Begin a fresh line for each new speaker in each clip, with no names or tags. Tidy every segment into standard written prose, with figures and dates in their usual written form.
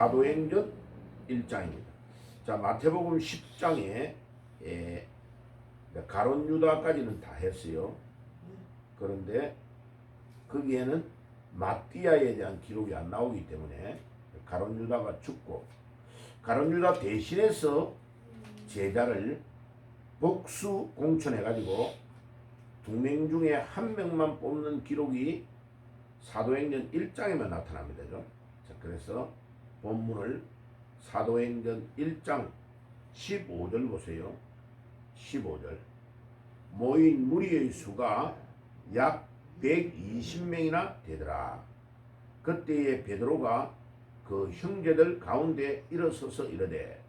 사도행전 1장입니다. 자, 마태복음 10장에 가룟 유다까지는 다 했어요. 그런데 거기에는 마띠아에 대한 기록이 안 나오기 때문에 가룟 유다가 죽고, 가룟 유다 대신해서 제자를 복수 공천해가지고 2명 중에 1명만 뽑는 기록이 사도행전 1장에만 나타납니다. 자, 그래서 본문을 사도행전 1장 15절 보세요. 15절. 모인 무리의 수가 약 120명이나 되더라. 그때에 베드로가 그 형제들 가운데 일어서서 이르되,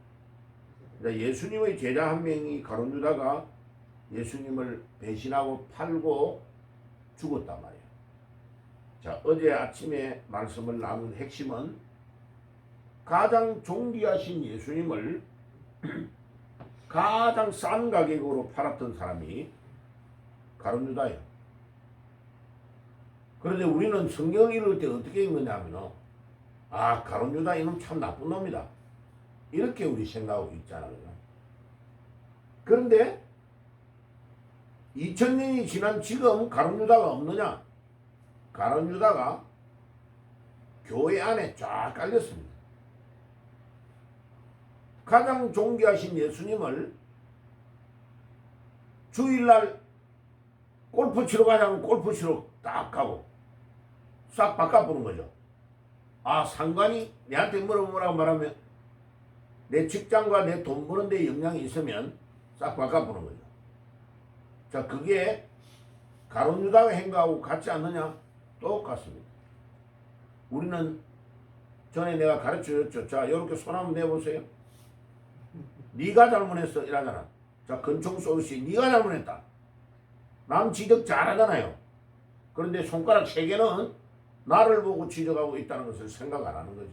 예수님의 제자 한 명이 가룟 유다가 예수님을 배신하고 팔고 죽었단 말이에요. 자, 어제 아침에 말씀을 나눈 핵심은 가장 존귀하신 예수님을 가장 싼 가격으로 팔았던 사람이 가룟 유다예요. 그런데 우리는 성경을 읽을 때 어떻게 읽느냐 하면, 아, 가룟 유다 이놈 참 나쁜 놈이다, 이렇게 우리 생각하고 있잖아요. 그런데 2000년이 지난 지금 가룟 유다가 없느냐? 가룟 유다가 교회 안에 쫙 깔렸습니다. 가장 존귀하신 예수님을 주일날 골프 치러 가자면 골프 치러 딱 가고 싹 바꿔보는 거죠. 아, 상관이 내한테 뭐라고 말하면 내 직장과 내 돈 버는 데 영향이 있으면 싹 바꿔보는 거죠. 자, 그게 가룟 유다가 행가하고 같지 않느냐? 똑같습니다. 우리는 전에 내가 가르쳐줬죠. 자, 이렇게 손 한번 내보세요. 네가 잘못했어 이러잖아. 자, 권총 쏘듯이 네가 잘못했다. 남 지적 잘하잖아요. 그런데 손가락 3개는 나를 보고 지적하고 있다는 것을 생각 안 하는 거죠.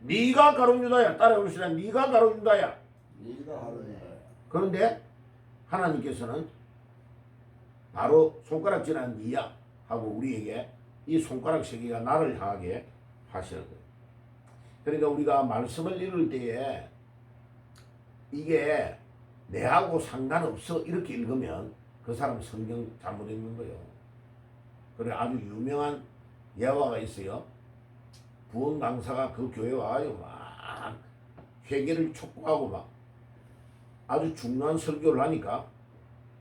네가 가룟 유다야. 따라해봅시다. 네가 가룟 유다야.
네가 가룟 유다야.
그런데 하나님께서는 바로 손가락질한 네야 하고 우리에게 이 손가락 3개가 나를 향하게 하시는 거예요. 그러니까 우리가 말씀을 읽을 때에 이게 내하고 상관없어 이렇게 읽으면 그 사람 성경 잘못 읽는 거예요. 그래, 아주 유명한 예화가 있어요. 부흥 강사가 그 교회 와요. 막 회개를 촉구하고 막 아주 중요한 설교를 하니까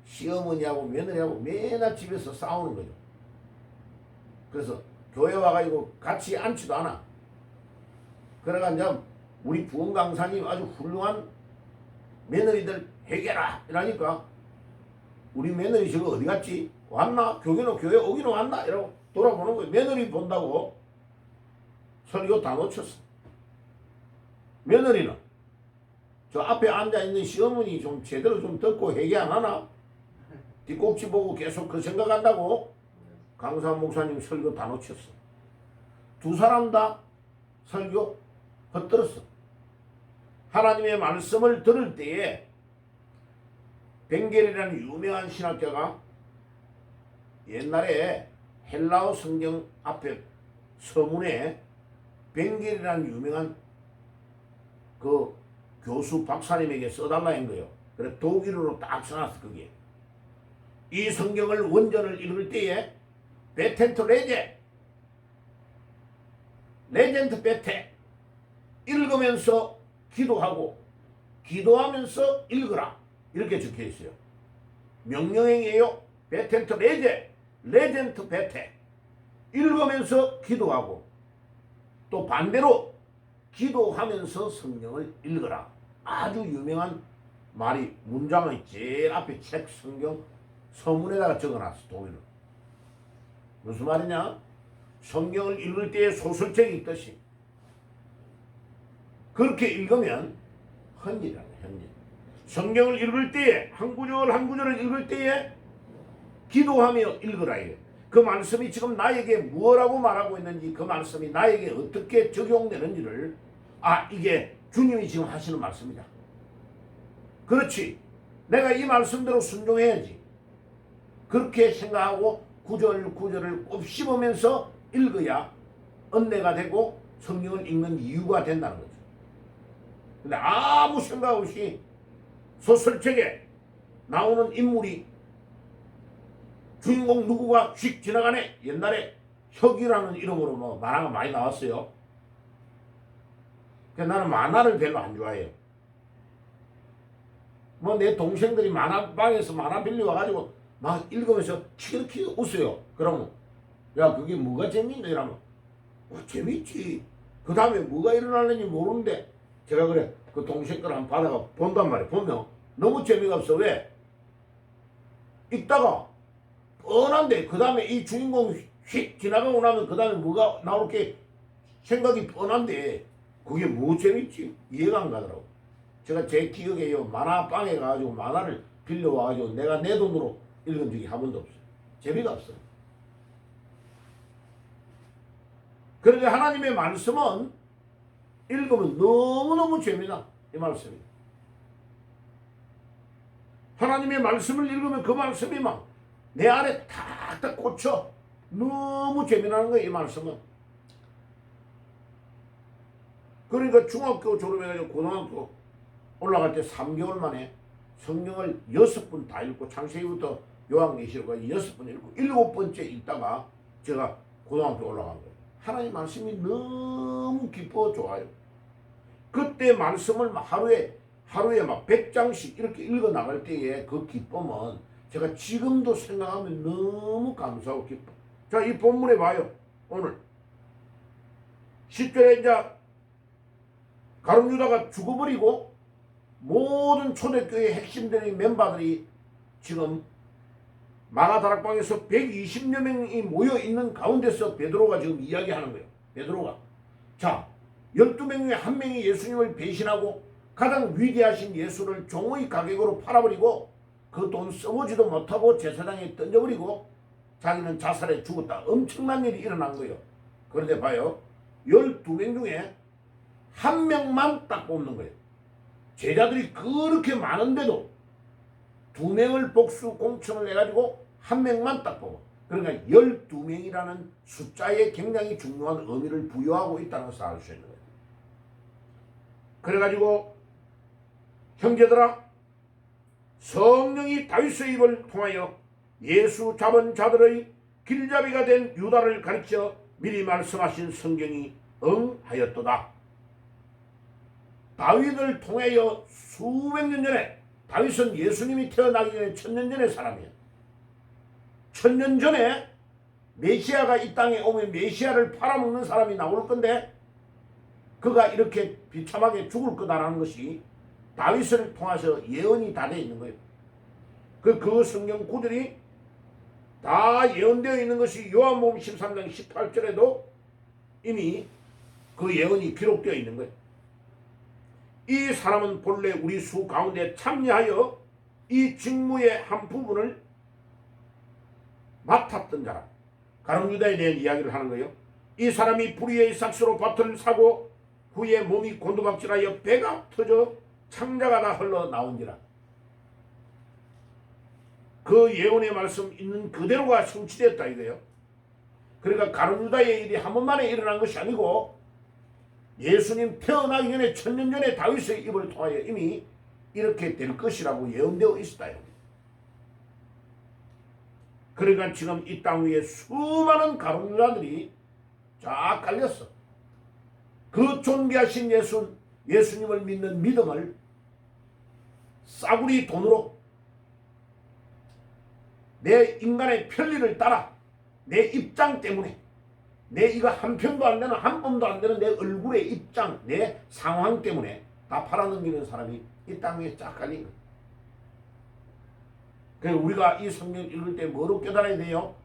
시어머니하고 며느리하고 맨날 집에서 싸우는 거죠. 그래서 교회 와가지고 같이 앉지도 않아. 그래가 이제 우리 부흥 강사님 아주 훌륭한 며느리들 회개라 이러니까 우리 며느리 저거 어디 갔지? 왔나? 교회 오기는 왔나? 이러고 돌아보는 거예요. 며느리 본다고 설교 다 놓쳤어. 며느리는 저 앞에 앉아있는 시어머니 좀 제대로 좀 듣고 회개 안 하나? 뒷꼭지 보고 계속 그 생각한다고 강사 목사님 설교 다 놓쳤어. 두 사람 다 설교 헛들었어. 하나님의 말씀을 들을 때에 벵겔이라는 유명한 신학자가 옛날에 헬라어 성경 앞에 서문에 벵겔이라는 유명한 그 교수 박사님에게 써달라 한 거예요. 그래 독일어로 딱 써놨어. 그게 이 성경을 원전을 읽을 때에 베텐트 레젠트 베테 읽으면서 기도하고 기도하면서 읽으라 이렇게 적혀 있어요. 명령행이에요. 베텐트 레젠트 베테 읽으면서 기도하고 또 반대로 기도하면서 성경을 읽어라. 아주 유명한 말이 문장의 제일 앞에 책 성경 서문에다가 적어놨어. 독일어. 무슨 말이냐? 성경을 읽을 때에 소설책이 있듯이 그렇게 읽으면 헌일이라고. 헌일. 성경을 읽을 때에 한 구절 한 구절을 읽을 때에 기도하며 읽으라. 그 말씀이 지금 나에게 무엇라고 말하고 있는지, 그 말씀이 나에게 어떻게 적용되는지를, 아, 이게 주님이 지금 하시는 말씀이다. 그렇지. 내가 이 말씀대로 순종해야지. 그렇게 생각하고 구절 구절을 곱씹으면서 읽어야 은혜가 되고 성경을 읽는 이유가 된다는 거죠. 근데 아무 생각 없이 소설책에 나오는 인물이 주인공 누구가 휙 지나가네. 옛날에 혁이라는 이름으로 뭐 만화가 많이 나왔어요. 그래서 나는 만화를 별로 안 좋아해요. 뭐 내 동생들이 만화방에서 만화 빌려와가지고 막 읽으면서 키키키 웃어요. 그러면 야 그게 뭐가 재밌냐 이러면 재밌지. 그 다음에 뭐가 일어나는지 모르는데 제가 그래 그 동생 걸 한번 받아가 본단 말이에요. 보면 너무 재미가 없어. 왜? 읽다가 뻔한데 그 다음에 이 주인공이 휙 지나가고 나면 그 다음에 뭐가 나올 게 생각이 뻔한데 그게 뭐 재밌지? 이해가 안 가더라고. 제가 제 기억에 만화방에 가가지고 만화를 빌려와가지고 내가 내 돈으로 읽은 적이 한 번도 없어요. 재미가 없어요. 그런데 하나님의 말씀은 읽으면 너무너무 재미나 이 말씀이. 하나님의 말씀을 읽으면 그 말씀이 막 내 안에 탁탁 꽂혀. 너무 재미나는 거예요 이 말씀은. 그러니까 중학교 졸업해가지고 고등학교 올라갈 때 3개월 만에 성경을 6번 다 읽고 창세기부터 요한계시록까지 6번 읽고 7번째 읽다가 제가 고등학교 올라간 거예요. 하나님 말씀이 너무 기뻐 좋아요. 그때 말씀을 하루에 막 100장씩 이렇게 읽어 나갈 때에 그 기쁨은 제가 지금도 생각하면 너무 감사하고 기뻐. 자, 이 본문에 봐요. 오늘 10절에 이제 가룟 유다가 죽어버리고 모든 초대교회 핵심들의 멤버들이 지금 마가다락방에서 120여 명이 모여있는 가운데서 베드로가 지금 이야기하는 거예요. 베드로가. 자, 12명 중에 한 명이 예수님을 배신하고 가장 위대하신 예수를 종의 가격으로 팔아버리고 그 돈 써보지도 못하고 제사장에 던져버리고 자기는 자살해 죽었다. 엄청난 일이 일어난 거예요. 그런데 봐요. 12명 중에 한 명만 딱 뽑는 거예요. 제자들이 그렇게 많은데도 2명을 복수 공천을 해가지고 한 명만 딱 뽑아. 그러니까 12명이라는 숫자에 굉장히 중요한 의미를 부여하고 있다는 것을 알 수 있는 거예요. 그래가지고 형제들아 성령이 다윗의 입을 통하여 예수 잡은 자들의 길잡이가 된 유다를 가르쳐 미리 말씀하신 성경이 응하였도다. 다윗을 통하여 수백 년 전에 다윗은 예수님이 태어나기 전에 1000년 전의 사람이에요. 1000년 전에 메시아가 이 땅에 오면 메시아를 팔아먹는 사람이 나올 건데 그가 이렇게 비참하게 죽을 거다라는 것이 다윗을 통해서 예언이 다 되어 있는 거예요. 그 성경 구절이 다 예언되어 있는 것이 요한복음 13장 18절에도 이미 그 예언이 기록되어 있는 거예요. 이 사람은 본래 우리 수 가운데 참여하여 이 직무의 한 부분을 맡았던 자라. 가룟 유다에 대한 이야기를 하는 거예요. 이 사람이 불의의 삭스로 밭을 사고 후에 몸이 곤두박질하여 배가 터져 창자가 다 흘러나온지라. 그 예언의 말씀 있는 그대로가 성취됐다 이거예요. 그러니까 가룟 유다의 일이 한 번만에 일어난 것이 아니고 예수님 태어나기 전에 1000년 전에 다윗의 입을 통하여 이미 이렇게 될 것이라고 예언되어 있었다. 그러니까 지금 이 땅 위에 수많은 가룟 유다들이 쫙 깔렸어. 그 존귀하신 예수님을 믿는 믿음을 싸구리 돈으로 내 인간의 편리를 따라 내 입장 때문에 내 이거 한 편도 안 되는 한 번도 안 되는 내 얼굴의 입장 내 상황 때문에 다 팔아넘기는 사람이 이 땅 위에 쫙 깔린 거예요. 그래서 우리가 이 성경 읽을 때 뭐로 깨달아야 돼요?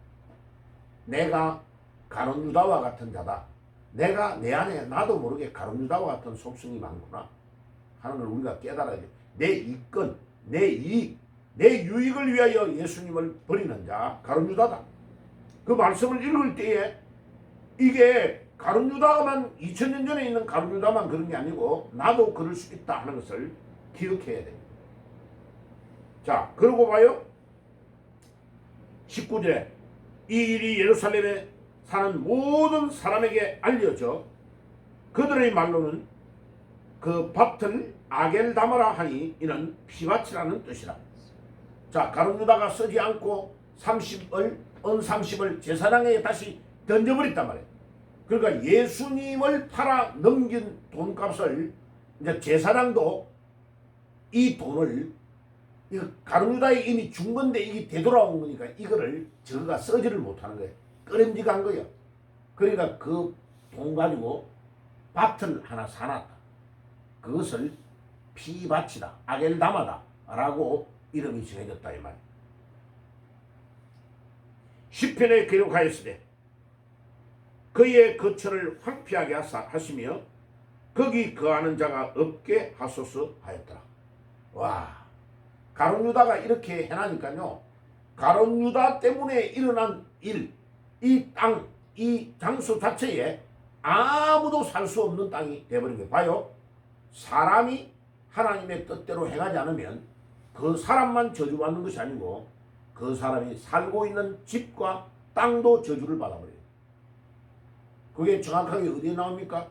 내가 가룟 유다와 같은 자다. 내가 내 안에 나도 모르게 가룟 유다와 같은 속성이 많구나 하는 걸 우리가 깨달아야 돼. 내 이권, 내 이익, 내 유익을 위하여 예수님을 버리는 자 가룟 유다다. 그 말씀을 읽을 때에 이게 가룟 유다만 2000년 전에 있는 가룟 유다만 그런 게 아니고 나도 그럴 수 있다 하는 것을 기억해야 돼. 자, 그러고 봐요. 19절에 이 일이 예루살렘에 사는 모든 사람에게 알려져 그들의 말로는 그 밭을 아겔다마라 하니 이는 피밭이라는 뜻이라. 자, 가룟 유다가 쓰지 않고 30을 은 30을 제사장에게 다시 던져버렸단 말이에요. 그러니까 예수님을 팔아 넘긴 돈값을 이제 제사장도 이 돈을 가룟 유다에 이미 준 건데 이게 되돌아온 거니까 이거를 저가 쓰지를 못하는 거예요. 끄림직한 거예요. 그러니까 그 돈 가지고 밭을 하나 사놨다. 그것을 피밭이다, 아겔다마다 라고 이름이 정해졌다 이 말. 시편에 기록하였으되 그의 거처를 황폐하게 하시며 거기 거하는 자가 없게 하소서 하였더라. 와, 가룟 유다가 이렇게 해나니까요, 가룟 유다 때문에 일어난 일, 이 땅, 이 장소 자체에 아무도 살 수 없는 땅이 되어버린 거예요. 봐요. 사람이 하나님의 뜻대로 행하지 않으면 그 사람만 저주받는 것이 아니고 그 사람이 살고 있는 집과 땅도 저주를 받아버려요. 그게 정확하게 어디에 나옵니까?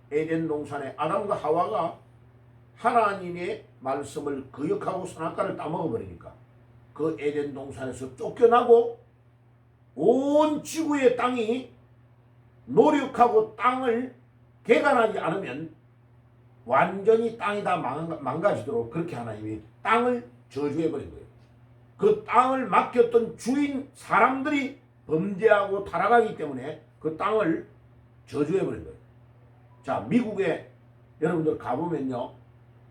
에덴 동산에 아담과 하와가 하나님의 말씀을 거역하고 선악과를 따먹어버리니까 그 에덴 동산에서 쫓겨나고 온 지구의 땅이 노력하고 땅을 개간하지 않으면 완전히 땅이 다 망가지도록 그렇게 하나님이 땅을 저주해버린 거예요. 그 땅을 맡겼던 주인 사람들이 범죄하고 타락하기 때문에 그 땅을 저주해버린 거예요. 자, 미국에 여러분들 가보면요,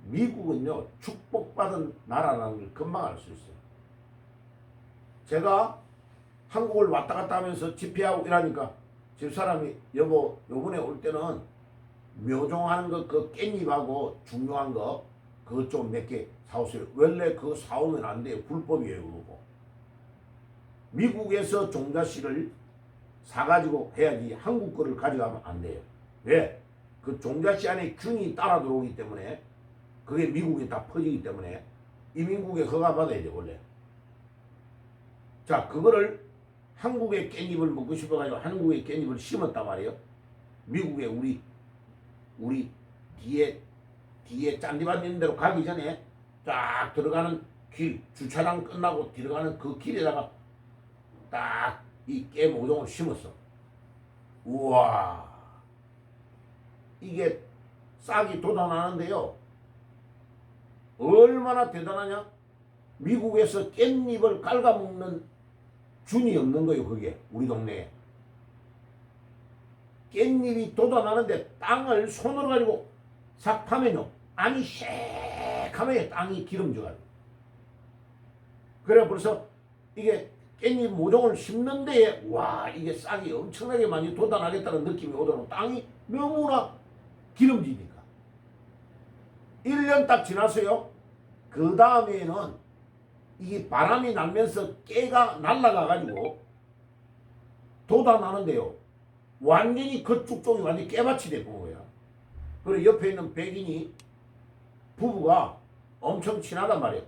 미국은요 축복받은 나라라는 걸 금방 알 수 있어요. 제가 한국을 왔다 갔다 하면서 집회하고 이러니까 집사람이 여보 요번에 올 때는 묘종하는 거 그 깻잎하고 중요한 거 그거 좀 몇 개 사오세요. 원래 그거 사오면 안 돼요. 불법이에요. 그거. 미국에서 종자씨를 사가지고 해야지 한국 거를 가져가면 안 돼요. 왜? 그 종자씨 안에 균이 따라 들어오기 때문에 그게 미국에 다 퍼지기 때문에 이민국에 허가받아야 돼 원래. 자, 그거를 한국의 깻잎을 먹고 싶어가지고 한국의 깻잎을 심었단 말이에요. 미국에 우리 뒤에 짠디밭 있는 데로 가기 전에 쫙 들어가는 길, 주차장 끝나고 들어가는 그 길에다가 딱 이 깨 모종을 심었어. 우와, 이게 싹이 돋아나는데요, 얼마나 대단하냐? 미국에서 깻잎을 갉아먹는 균이 없는 거예요. 그게 우리 동네에 깻잎이 돋아나는데 땅을 손으로 가지고 싹 파면요, 아니 새카매요. 땅이 기름져가지고. 그래 벌써 이게 깻잎 모종을 심는 데에 와, 이게 싹이 엄청나게 많이 돋아나겠다는 느낌이 오더라고. 땅이 너무나 기름지니까. 1년 딱 지났어요. 그 다음에는 이게 바람이 나면서 깨가 날아가가지고 돋아나는데요, 완전히 그쪽 쪽이 완전히 깨밭이 되고 거야. 그리고 옆에 있는 백인이 부부가 엄청 친하단 말이에요.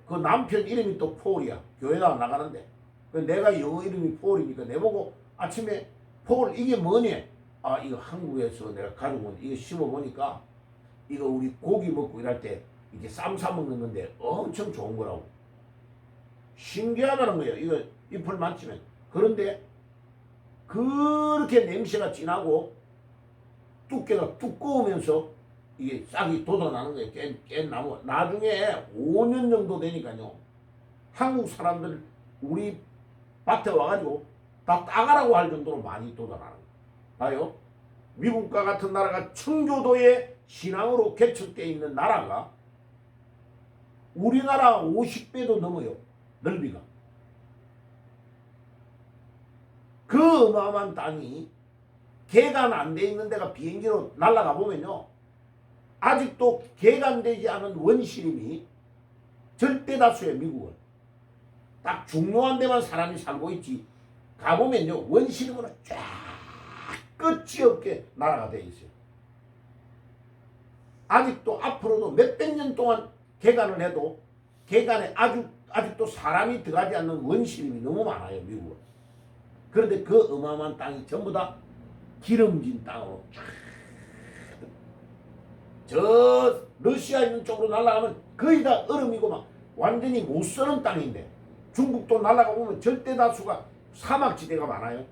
그 남편 이름이 또 폴이야. 교회다 나가는데. 내가 영어 이름이 폴이니까 내보고 아침에 폴 이게 뭐니? 아, 이거 한국에서 내가 가지고 온 이거 심어보니까 이거 우리 고기 먹고 일할 때 이렇게 쌈 싸 먹는 건데 엄청 좋은 거라고. 신기하다는 거예요. 이거 잎을 만지면. 그런데 그렇게 냄새가 진하고 두께가 두꺼우면서 이게 싹이 돋아나는 거예요. 깻나무. 나중에 5년 정도 되니까요, 한국 사람들 우리 밭에 와가지고 다 따가라고 할 정도로 많이 돋아나는 거예요. 봐요. 미국과 같은 나라가 청교도의 신앙으로 개척되어 있는 나라가 우리나라 50배도 넘어요. 넓이가. 그 어마어마한 땅이 개간 안 돼 있는 데가 비행기로 날아가 보면요, 아직도 개간되지 않은 원시림이 절대 다수예요. 미국은 딱 중요한 데만 사람이 살고 있지, 가보면요 원시림으로 쫙 끝이 없게 나라가 되어 있어요. 아직도 앞으로도 몇백 년 동안 개간을 해도 개간에 아직도 사람이 들어가지 않는 원시림이 너무 많아요. 미국은. 그런데 그 어마어마한 땅이 전부 다 기름진 땅으로 쫙 저 러시아 있는 쪽으로 날아가면 거의 다 얼음이고 막 완전히 못 쓰는 땅인데, 중국도 날아가 보면 절대 다수가 사막지대가 많아요.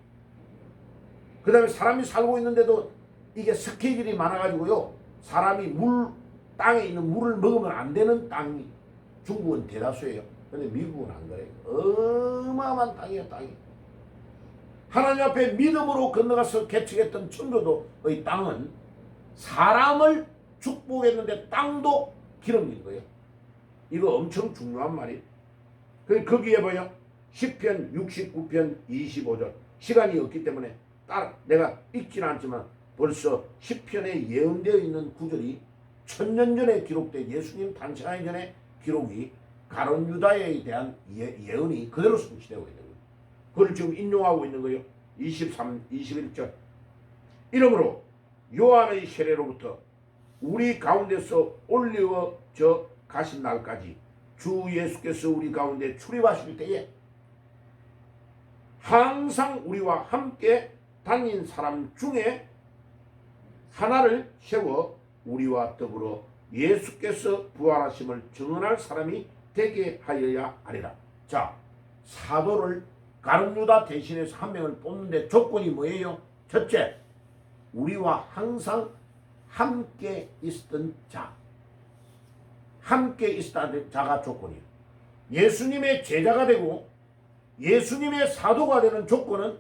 그 다음에 사람이 살고 있는데도 이게 스케줄이 많아가지고요, 사람이 땅에 있는 물을 먹으면 안 되는 땅이 중국은 대다수예요. 근데 미국은 안 그래요. 어마어마한 땅이에요, 땅이. 하나님 앞에 믿음으로 건너가서 개척했던 청교도의 땅은 사람을 축복했는데 땅도 기름진 거예요. 이거 엄청 중요한 말이에요. 거기에 봐요. 시편 69편 25절. 시간이 없기 때문에 내가 읽지는 않지만 벌써 시편에 예언되어 있는 구절이 1000년 전에 기록된, 예수님 탄생하기 전에 기록이 가룟 유다에 대한 예언이 그대로 성취되고 있는 거예요. 그걸 지금 인용하고 있는 거예요. 21절. 이러므로 요한의 세례로부터 우리 가운데서 올리워져 가신 날까지 주 예수께서 우리 가운데 출입하실 때에 항상 우리와 함께 다닌 사람 중에 하나를 세워 우리와 더불어 예수께서 부활하심을 증언할 사람이 되게 하여야 하리라. 자, 사도를 가룟 유다 대신해서 한 명을 뽑는데 조건이 뭐예요? 첫째, 우리와 항상 함께 있었던 자. 함께 있었던 자가 조건이에요. 예수님의 제자가 되고 예수님의 사도가 되는 조건은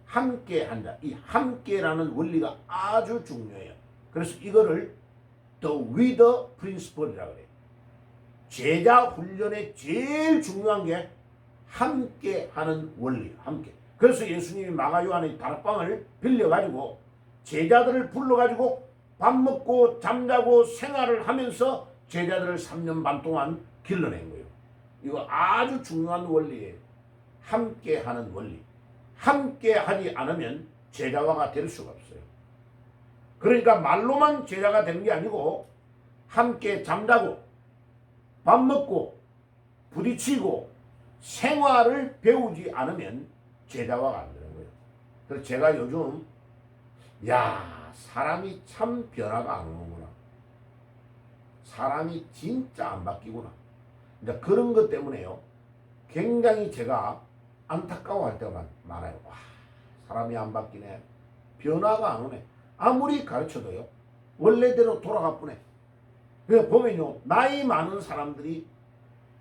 함께 한다. 이 함께라는 원리가 아주 중요해요. 그래서 이거를 The with principle이라고 그래요. 제자 훈련의 제일 중요한 게 함께 하는 원리, 함께. 그래서 예수님이 마가 요한의 다락방을 빌려가지고 제자들을 불러가지고 밥 먹고 잠자고 생활을 하면서 제자들을 3년 반 동안 길러낸 거예요. 이거 아주 중요한 원리예요. 함께 하는 원리. 함께 하지 않으면 제자화가 될 수가 없어요. 그러니까 말로만 제자가 되는 게 아니고 함께 잠자고 밥 먹고 부딪히고 생활을 배우지 않으면 제자화가 안 되는 거예요. 그래서 제가 요즘 사람이 참 변화가 안 오는구나. 사람이 진짜 안 바뀌구나. 근데 그런 것 때문에요, 굉장히 제가 안타까워할 때가 많아요. 사람이 안 바뀌네. 변화가 안 오네. 아무리 가르쳐도요, 원래대로 돌아가 보네. 그래서 보면요, 나이 많은 사람들이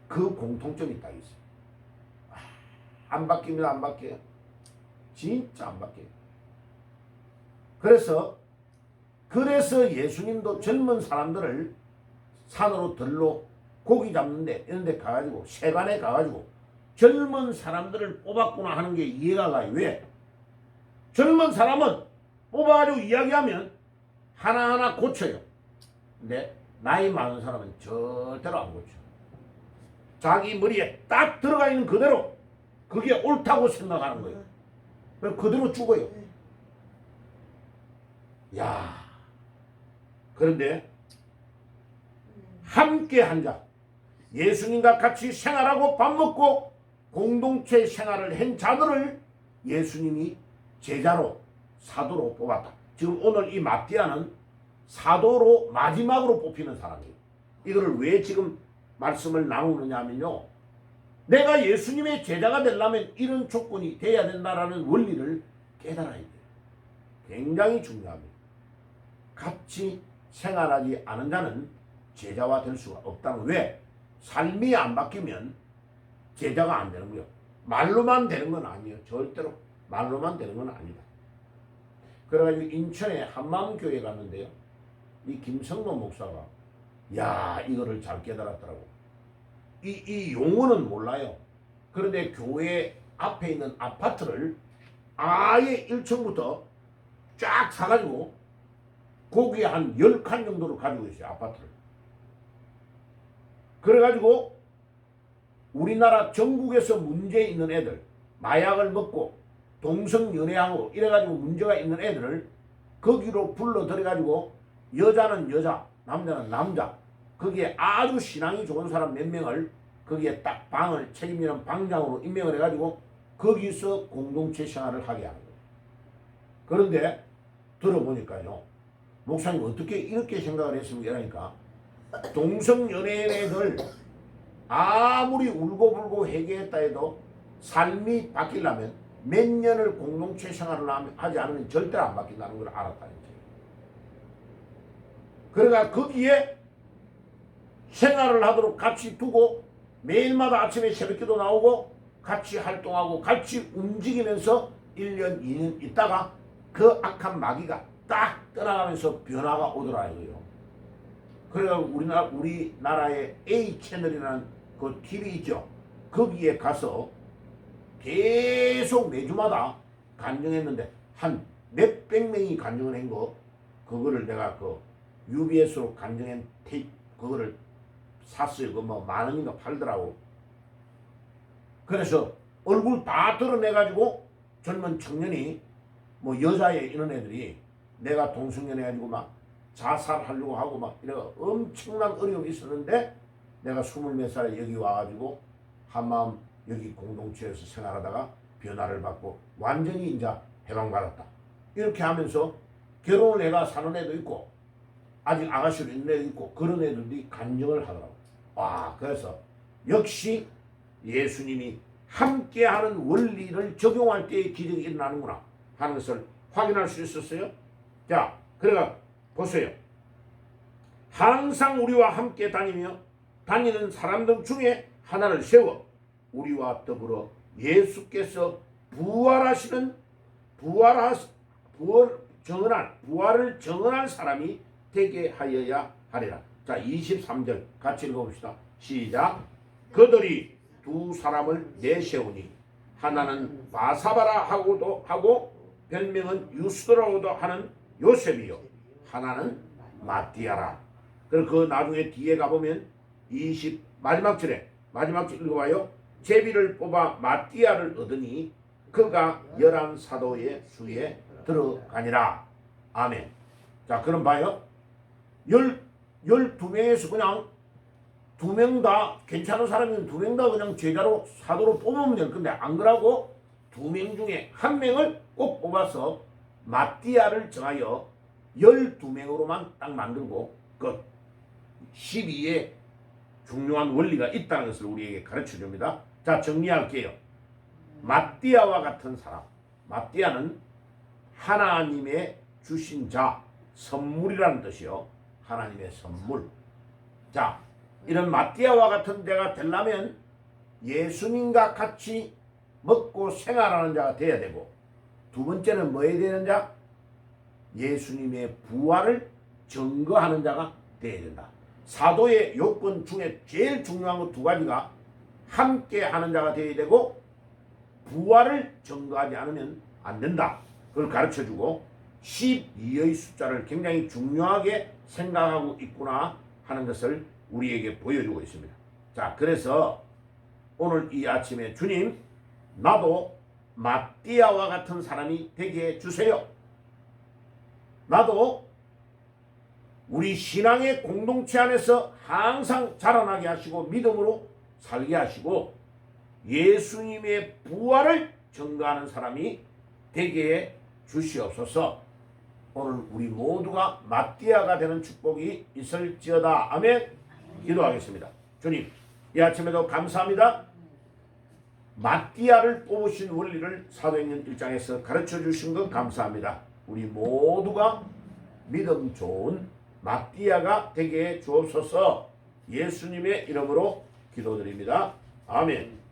그 공통점이 딱 있어요. 안 바뀝니다. 안 바뀌어요. 진짜 안 바뀌어요. 그래서 예수님도 젊은 사람들을 산으로 들로 고기 잡는데 이런 데 가가지고 세관에 가가지고 젊은 사람들을 뽑았구나 하는 게 이해가 가요. 왜? 젊은 사람은 뽑아가지고 이야기하면 하나하나 고쳐요. 근데 나이 많은 사람은 절대로 안 고쳐. 자기 머리에 딱 들어가 있는 그대로 그게 옳다고 생각하는 거예요. 그래서 그대로 죽어요. 그런데 함께 한 자, 예수님과 같이 생활하고 밥 먹고 공동체 생활을 한 자들을 예수님이 제자로, 사도로 뽑았다. 지금 오늘 이 마띠아는 사도로 마지막으로 뽑히는 사람이에요. 이거를 왜 지금 말씀을 나누느냐 하면요, 내가 예수님의 제자가 되려면 이런 조건이 돼야 된다라는 원리를 깨달아야 돼요. 굉장히 중요합니다. 같이 생활하지 않은 자는 제자가 될 수가 없다는. 왜? 삶이 안 바뀌면 제자가 안 되는 거예요. 말로만 되는 건 아니에요. 절대로 말로만 되는 건 아니다. 그래가지고 인천에 한마음교회 갔는데요, 이 김성로 목사가 이거를 잘 깨달았더라고. 이 용어는 몰라요. 그런데 교회 앞에 있는 아파트를 아예 1층부터 쫙 사가지고 거기에 한 10칸 정도를 가지고 있어요. 아파트를. 그래가지고 우리나라 전국에서 문제 있는 애들, 마약을 먹고 동성연애하고 이래가지고 문제가 있는 애들을 거기로 불러들여가지고 여자는 여자, 남자는 남자, 거기에 아주 신앙이 좋은 사람 몇 명을 거기에 딱 방을 책임지는 방장으로 임명을 해가지고 거기서 공동체 생활을 하게 하는 거예요. 그런데 들어보니까요, 목사님 어떻게 이렇게 생각을 했습니까? 이러니까 동성연애인들 아무리 울고불고 회개했다 해도 삶이 바뀌려면 몇 년을 공동체 생활을 하지 않으면 절대 안 바뀐다는 걸 알았다는 거예요. 그러니까 거기에 생활을 하도록 같이 두고 매일마다 아침에 새벽기도 나오고 같이 활동하고 같이 움직이면서 1년 2년 있다가 그 악한 마귀가 딱 떠나가면서 변화가 오더라 이거예요. 그래서 우리나라의 A채널이라는 그 TV 있죠. 거기에 가서 계속 매주마다 간증했는데 한 몇백 명이 간증을 한 거, 그거를 내가 그 UBS로 간증한 테이프 그거를 샀어요. 그 뭐 만 원인가 팔더라고. 그래서 얼굴 다 드러내가지고 젊은 청년이 뭐 여자애 이런 애들이 내가 동성연 해가지고 막 자살하려고 하고 막 이래 엄청난 어려움이 있었는데 내가 20몇 살에 여기 와가지고 한마음 여기 공동체에서 생활하다가 변화를 받고 완전히 이제 해방받았다. 이렇게 하면서 결혼을 해가 사는 애도 있고 아직 아가씨로 있는 애도 있고 그런 애들이 간증을 하더라고. 와, 그래서 역시 예수님이 함께하는 원리를 적용할 때의 기적이 일어나는구나 하는 것을 확인할 수 있었어요. 자, 그러니까 보세요. 항상 우리와 함께 다니는 사람들 중에 하나를 세워 우리와 더불어 예수께서 부활을 정언할 사람이 되게 하여야 하리라. 자, 23절 같이 읽어봅시다. 시작. 그들이 두 사람을 내세우니 하나는 바사바라 하고 별명은 유스도라고도 하는 요셉이요 하나는 마띠아라. 그리고 그 나중에 뒤에 가보면 마지막 줄 읽어봐요. 제비를 뽑아 마띠아를 얻으니 그가 11사도의 수에 들어가니라. 아멘. 자, 그럼 봐요. 12명에서 그냥 2명 다 괜찮은 사람이면 2명 다 그냥 제자로 사도로 뽑으면 될 건데 안 그러고 2명 중에 1명을 꼭 뽑아서 마띠아를 정하여 12명으로만 딱 만들고 끝. 12의 중요한 원리가 있다는 것을 우리에게 가르쳐 줍니다. 자, 정리할게요. 마띠아와 같은 사람. 마띠아는 하나님의 주신 자, 선물이라는 뜻이요. 하나님의 선물. 자, 이런 마띠아와 같은 자가 되려면 예수님과 같이 먹고 생활하는 자가 돼야 되고, 두 번째는 뭐 해야 되는 자? 예수님의 부활을 증거하는 자가 돼야 된다. 사도의 요건 중에 제일 중요한 것 2가지가 함께 하는 자가 되어야 되고 부활을 증거하지 않으면 안 된다. 그걸 가르쳐주고 12의 숫자를 굉장히 중요하게 생각하고 있구나 하는 것을 우리에게 보여주고 있습니다. 자, 그래서 오늘 이 아침에 주님, 나도 마띠아와 같은 사람이 되게 해주세요. 나도 우리 신앙의 공동체 안에서 항상 자라나게 하시고 믿음으로 살게 하시고 예수님의 부활을 증거하는 사람이 되게 해 주시옵소서. 오늘 우리 모두가 마띠아가 되는 축복이 있을지어다. 아멘. 기도하겠습니다. 주님, 이 아침에도 감사합니다. 마띠아를 뽑으신 원리를 사도행전 1장에서 가르쳐 주신 것 감사합니다. 우리 모두가 믿음 좋은 마띠아가 되게 해 주옵소서. 예수님의 이름으로 기도드립니다. 아멘.